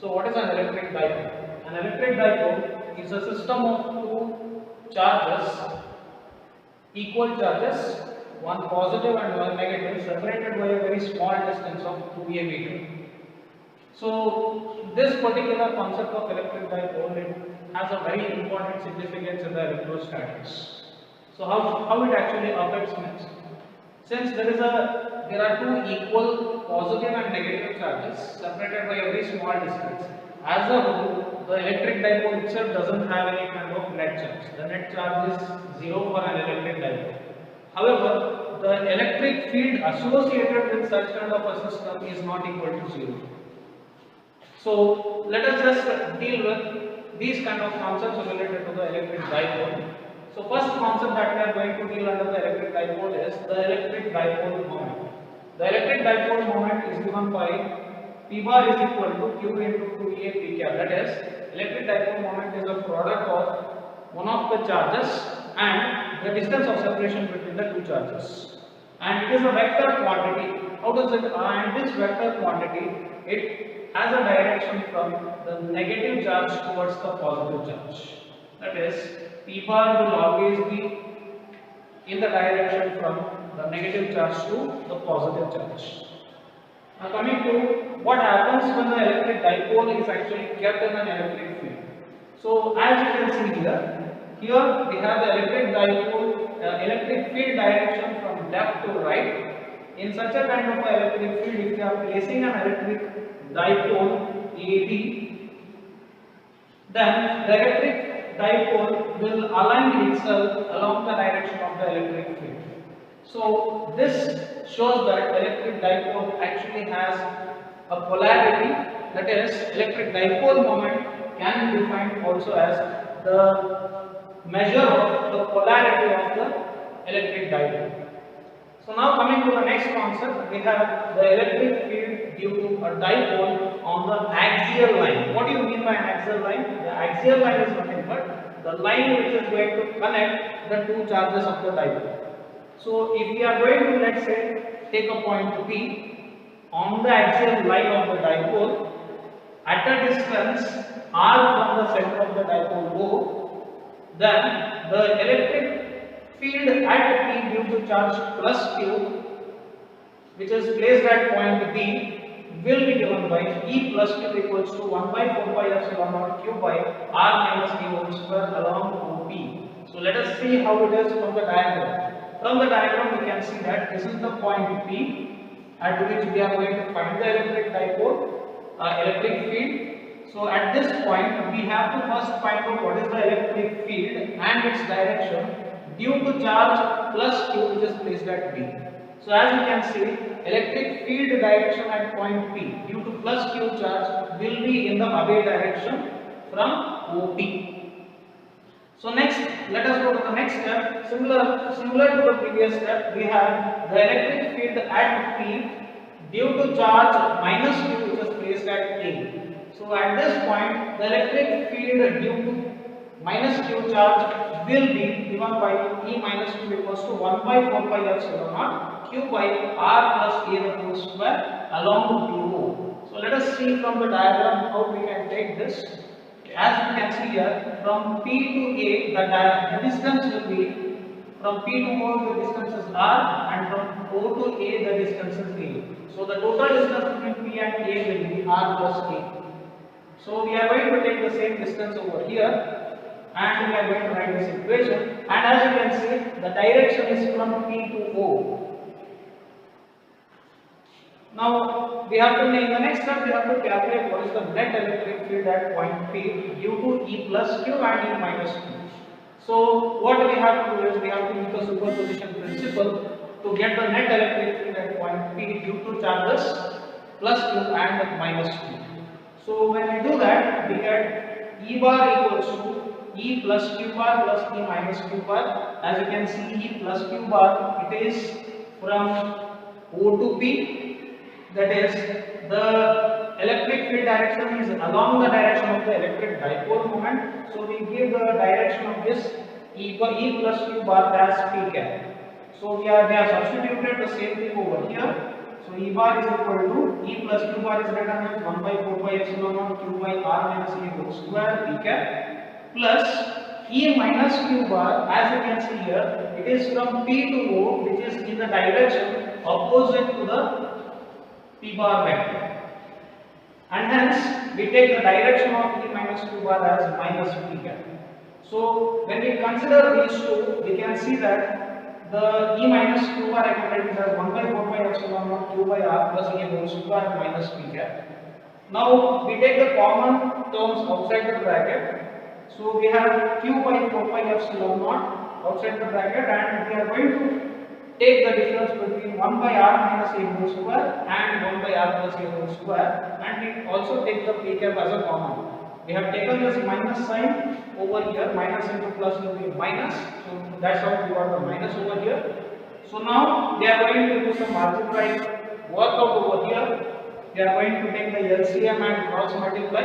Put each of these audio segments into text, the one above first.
So what is an electric dipole? An electric dipole is a system of two charges, equal charges, one positive and one negative, separated by a very small distance of 2a meter. So this particular concept of electric dipole, it has a very important significance in the electrostatics. So how it actually affects next? Since there are two equal positive and negative charges separated by a very small distance, as a whole, the electric dipole itself doesn't have any kind of net charge. The net charge is zero for an electric dipole. However, the electric field associated with such kind of a system is not equal to zero. So let us just deal with these kind of concepts related to the electric dipole. So first concept that we are going to deal under the electric dipole is the electric dipole moment. The electric dipole moment is given by P bar is equal to Q into 2A P cap. That is, electric dipole moment is a product of one of the charges and the distance of separation between the two charges. And it is a vector quantity. How does it? And this vector quantity, it has a direction from the negative charge towards the positive charge. That is, P bar will always be in the direction from the negative charge to the positive charge. Now coming to what happens when the electric dipole is actually kept in an electric field. So as you can see here we have the electric dipole, electric field direction from left to right. In such a kind of electric field, if you are placing an electric dipole AB, then the electric dipole will align itself along the direction of the electric field. So this shows that electric dipole actually has a polarity, that is, electric dipole moment can be defined also as the measure of the polarity of the electric dipole. So now coming to the next concept, we have the electric field due to a dipole on the axial line. What do you mean by an axial line? The axial line is nothing but the line which is going to connect the two charges of the dipole. So if we are going to, let's say, take a point P on the axial line of the dipole at a distance r from the center of the dipole O, then the electric field at P due to charge plus Q, which is placed at point B, will be given by E plus Q equals to 1 by 4 pi epsilon naught Q by R minus D whole square along OP. So let us see how it is from the diagram. From the diagram we can see that this is the point P at which we are going to find the electric dipole, electric field. So at this point we have to first find out what is the electric field and its direction due to charge plus Q which is placed at B. So as you can see, electric field direction at point P due to plus Q charge will be in the away direction from OP. So next, let us go to the next step. Similar to the previous step, we have the electric field at P due to charge minus Q which is placed at A. So at this point, the electric field due to minus Q charge will be given by E minus Q equals to 1 by 4 pi epsilon naught Q by R plus A the whole square along PO. So let us see from the diagram how we can take this. As you can see here, from P to A, the distance will be, from P to O the distance is R, and from O to A the distance is A. So the total distance between P and A will be R plus A. So we are going to take the same distance over here, and we are going to write this equation. And as you can see, the direction is from P to O. Now we have to, in the next step, we have to calculate what is the net electric field at point P due to E plus Q and E minus Q. So what we have to do is we have to use the superposition principle to get the net electric field at point P due to charges plus Q and minus Q. So when we do that, we get E bar equals to E plus Q bar plus E minus Q bar. As you can see, E plus Q bar, it is from O to P. That is, the electric field direction is along the direction of the electric dipole moment. So we give the direction of this E plus Q bar as P cap. So we have substituted the same thing over here. So E bar is equal to E plus Q bar is written as 1 by 4 pi epsilon naught Q by R minus A whole square P cap plus E minus Q bar, as you can see here, it is from P to O, which is in the direction opposite to the P bar vector. And hence we take the direction of E minus Q bar as minus P cap. So when we consider these two, we can see that the E minus Q bar I can write it as 1 by 4 pi epsilon naught Q by R plus A whole square minus P cap. Now we take the common terms outside the bracket. So we have Q by 4 pi epsilon naught outside the bracket, and we are going to take the difference between 1 by R minus A whole square and 1 by R plus A whole square, and we also take the P cap as a common. We have taken this minus sign over here, minus into plus will be minus, so that's how we got the minus over here. So now we are going to do some algebraic workout over here. We are going to take the LCM and cross multiply,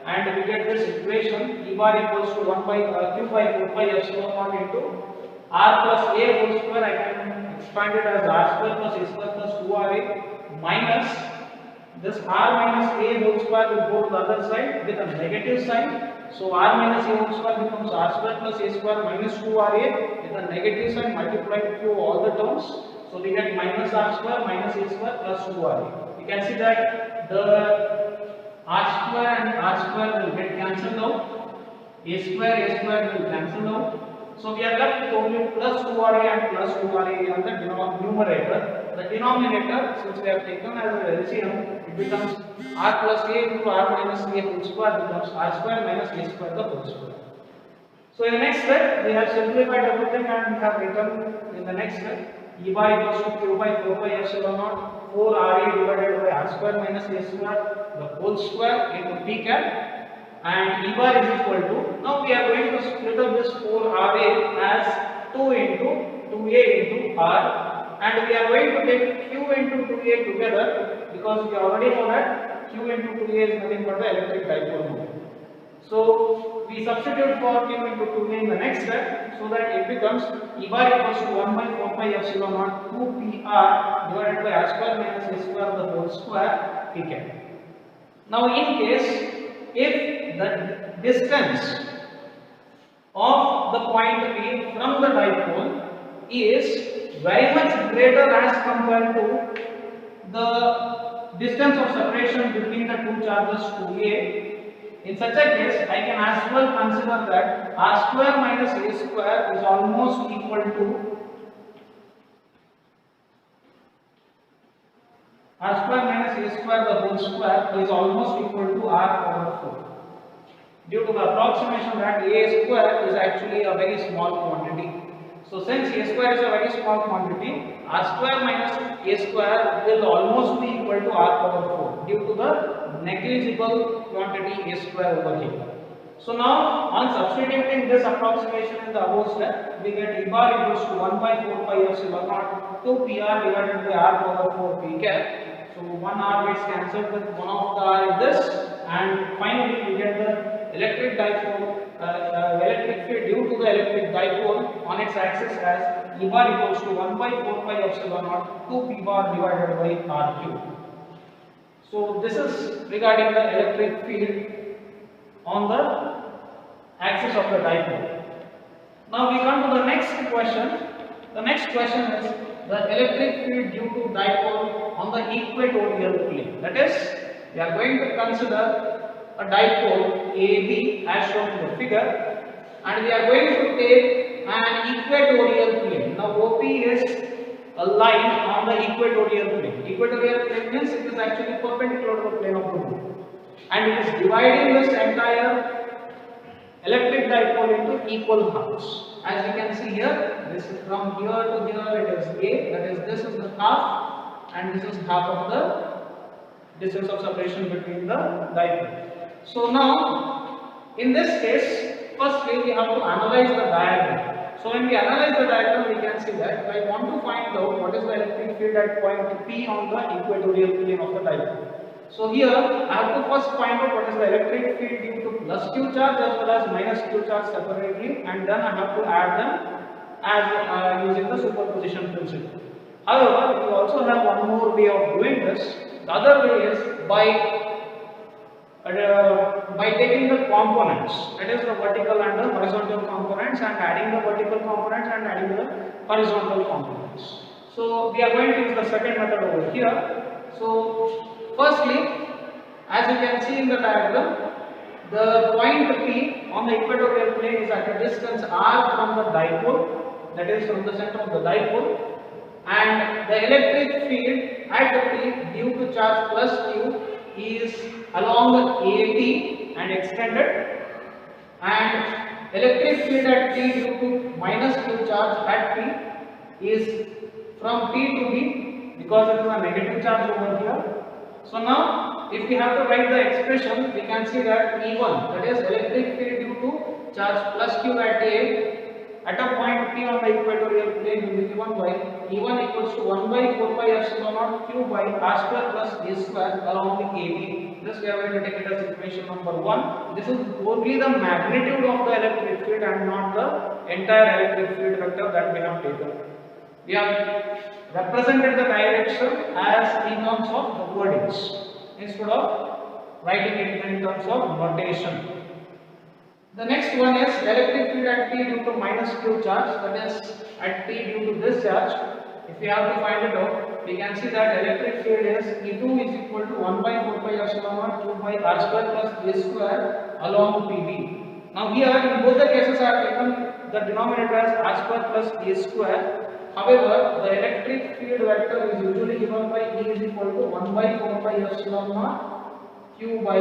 and we get this equation E bar equals to 1 by Q by 4 pi epsilon naught into R plus A whole square. I can expand it as R square plus A square plus 2RA minus this R minus A whole square will go to the other side with a negative sign. So R minus A whole square becomes R square plus A square minus 2RA with a negative sign multiplied through all the terms. So we get minus R square minus A square plus 2RA. You can see that the R square and R square will get cancelled out. A square will cancel out. So we are left with only plus 2RA and plus 2RA on the numerator. The denominator, since we have taken as a LCM, it becomes R plus A into R minus A whole square becomes R square minus A square the whole square. So in the next step, we have simplified everything and we have written in the next step E bar equals to Q by 4 pi epsilon naught 4RA divided by R square minus A square the whole square into P cap, and E bar is equal to, now we are going to split up this 4RA as 2 into 2A into R, and we are going to take Q into 2A together because we already know that Q into 2A is nothing but the electric dipole moment. So we substitute for Q into 2A in the next step, so that it becomes E bar equals to 1 by 4 pi epsilon naught 2PR divided by R square minus A square the whole square P cap. Now in case if the distance of the point P from the dipole is very much greater as compared to the distance of separation between the two charges 2A, in such a case I can as well consider that R square minus A square is almost equal to R square minus A square the whole square is almost equal to R power 4. Due to the approximation that A square is actually a very small quantity. So since A square is a very small quantity, R square minus A square will almost be equal to R power 4 due to the negligible quantity A square over here. So now on substituting this approximation in the above step, we get E bar equals to 1 by 4 pi epsilon naught 2PR divided by R power 4 P cap. So 1 R gets cancelled with 1 of the R in this, and finally we get the electric dipole, electric field due to the electric dipole on its axis as E bar equals to 1 by 4 pi epsilon naught 2 P bar divided by R cube. So this is regarding the electric field on the axis of the dipole. Now we come to the next question. The next question is the electric field due to dipole on the equatorial plane. That is, we are going to consider a dipole AB as shown in the figure, and we are going to take an equatorial plane. Now OP is a line on the equatorial plane. Equatorial plane means it is actually perpendicular to the plane of the moon, and it is dividing this entire electric dipole into equal halves. As you can see here, this is from here to here it is A, that is this is the half, and this is half of the distance of separation between the dipole. So now in this case, firstly we have to analyze the diagram. So when we analyze the diagram, we can see that if I want to find out what is the electric field at point P on the equatorial plane of the dipole. So here I have to first find out what is the electric field due to plus Q charge as well as minus Q charge separately, and then I have to add them as using the superposition principle. However, we also have one more way of doing this. The other way is by taking the components, that is the vertical and the horizontal components, and adding the vertical components and adding the horizontal components. So we are going to use the second method over here. So firstly, as you can see in the diagram, the point P on the equatorial plane is at a distance r from the dipole, that is from the center of the dipole, and the electric field at P due to charge plus Q is along AT and extended, and electric field at P due to minus Q charge at P is from P to B because it is a negative charge over here. So now if we have to write the expression, we can see that E1, that is electric field due to charge plus Q at A at a point P on the equatorial plane will be given by E1 equals to 1 by 4 pi epsilon naught Q by R square plus A square along the AB. This we are going to take it as equation number 1. This is only the magnitude of the electric field and not the entire electric field vector that we have taken. We have represented the direction as in terms of the wordings instead of writing it in terms of notation. The next one is electric field at P due to minus Q charge, that is at P due to this charge. If we have to find it out, we can see that electric field is E2 is equal to 1 by 4 pi epsilon naught Q by R square plus A square along PB. Now here in both the cases I have taken the denominator as R square plus A square. However, the electric field vector is usually given by E is equal to 1 by 4 pi epsilon naught Q by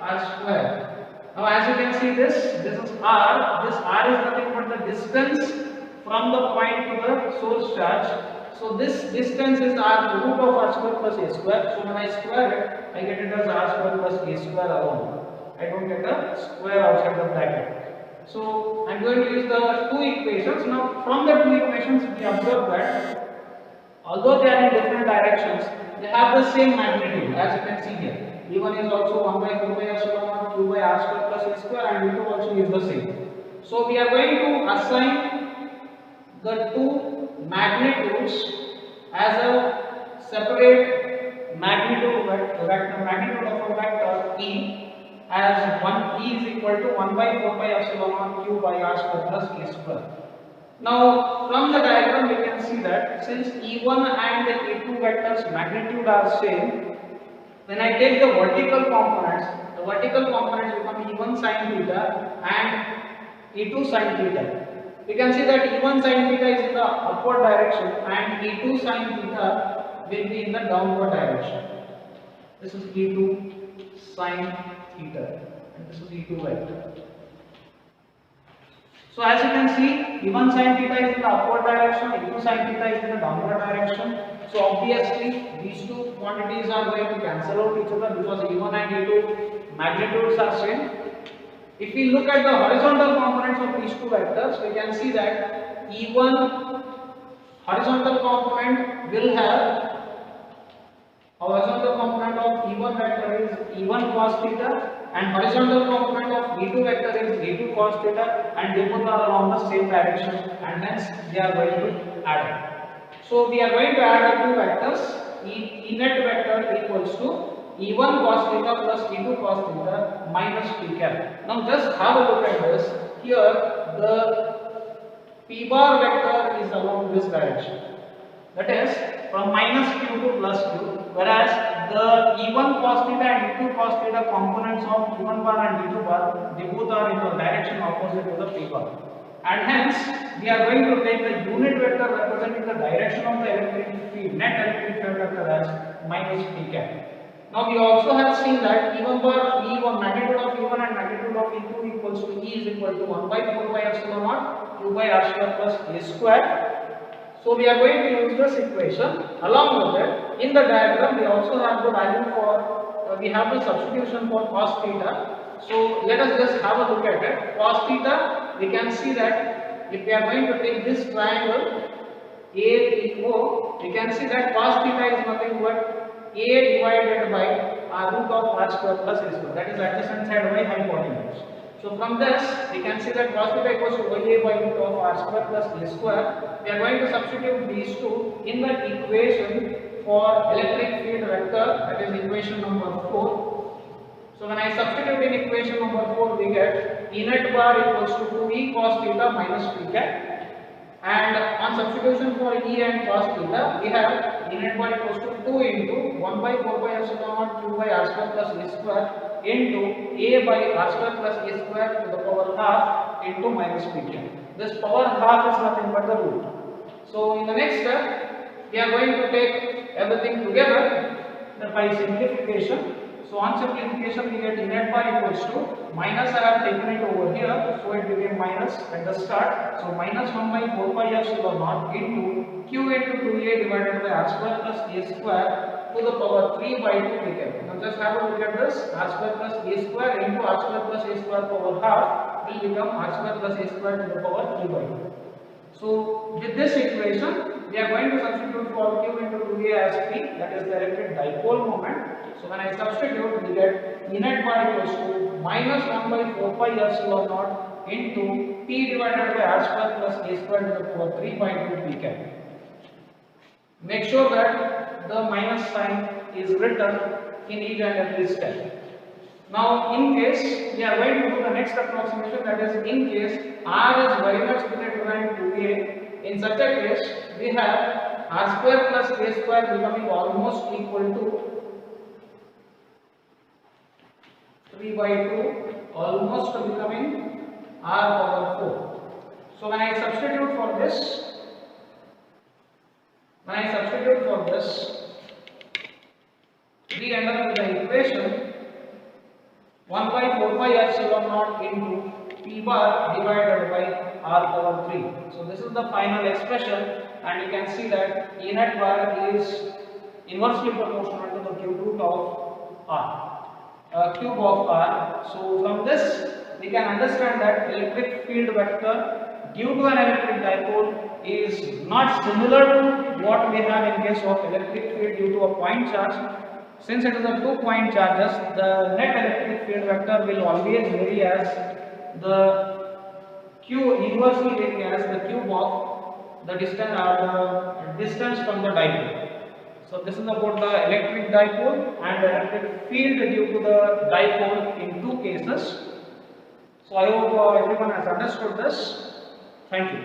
R square. Now as you can see this is R, this R is nothing but the distance from the point to the source charge. So this distance is R root of R square plus A square. So when I square it, I get it as R square plus A square alone. I don't get a square outside the bracket. So I am going to use the two equations. Now from the two equations we observe that although they are in different directions, they have the same magnitude as you can see here. E1 is also 1 by 4 by epsilon naught Q by R square plus A square, and E2 also is the same. So we are going to assign the two magnitudes as a separate magnitude of a vector E as E is equal to 1 by 4 by epsilon naught Q by R square plus A square. Now from the diagram we can see that since E1 and the E2 vectors magnitude are same, when I take the vertical components become E1 sin theta and E2 sin theta. We can see that E1 sin theta is in the upward direction and E2 sin theta will be in the downward direction. This is E2 sin theta and this is E2 vector. So as you can see, E1 sin theta is in the upward direction, E2 sin theta is in the downward direction. So obviously these two quantities are going to cancel out each other because E1 and E2 magnitudes are same. If we look at the horizontal components of these two vectors, we can see that E1 horizontal component will have horizontal component of E1 vector is E1 cos theta and horizontal component of E2 vector is E2 cos theta, and they both are along the same direction and hence they are going to add up. So we are going to add the two vectors. E net vector equals to E1 cos theta plus E2 cos theta minus P cap. Now just have a look at this. Here the P bar vector is along this direction. That is from minus Q to plus Q, whereas the E1 cos theta and E2 cos theta components of E1 bar and E2 bar, they both are in the direction opposite to the P bar. And hence we are going to take the unit vector representing the direction of the electric field, net electric field vector as minus P cap. Now we also have seen that E1 bar, E1 magnitude of E1 and magnitude of E2 equals to E is equal to 1 by 4 by epsilon naught Q by R square plus A square. So we are going to use this equation. Along with it, in the diagram we also have the value for, we have the substitution for cos theta. So let us just have a look at it. Cos theta, we can see that if we are going to take this triangle APO, we can see that cos theta is nothing but A divided by root of R square plus A square, that is adjacent side by hypotenuse. So from this, we can see that cos theta equals to Ia by root of r square plus a square. We are going to substitute these two in the equation for electric field vector, that is equation number 4. So when I substitute in equation number 4, we get E net bar equals to 2E cos theta minus P cap. And on substitution for E and cos theta, we have E net bar equals to 2 into 1 by 4 by epsilon naught q by r square plus a square into a by r square plus a square to the power half into minus p cap. This power half is nothing but the root. So in the next step, we are going to take everything together by simplification. So on simplification, we get E net bar equals to minus, I have taken it over here, so it became minus at the start. So minus 1 by 4 pi epsilon naught into q into 2a divided by r square plus a square to the power 3 by 2 p cap. Now just have a look at this. R square plus a square into r square plus a square power half will become r square plus a square to the power 3 by 2. So with this equation, we are going to substitute for q into 2a as p, that is the electric dipole moment. So when I substitute, we get E net bar equals to minus 1 by 4 pi epsilon naught into p divided by r square plus a square to the power 3 by 2 p cap. Make sure that the minus sign is written in each and every step. Now in case we are going to do the next approximation, that is in case r is very much greater than 2a, in such a case we have r square plus a square becoming almost equal to 3 by 2, almost becoming r power 4. So when I substitute for this, we end up with the equation 1 by 4 pi epsilon naught into p bar divided by r power 3. So this is the final expression, and you can see that E net bar is inversely proportional to the cube root of r, cube of r. So from this we can understand that electric field vector due to an electric dipole is not similar to what we have in case of electric field due to a point charge. Since it is a 2-point charges, the net electric field vector will always vary as the inversely vary as the cube of the distance from the dipole. So this is about the electric dipole and the electric field due to the dipole in two cases. So I hope everyone has understood this. Thank you.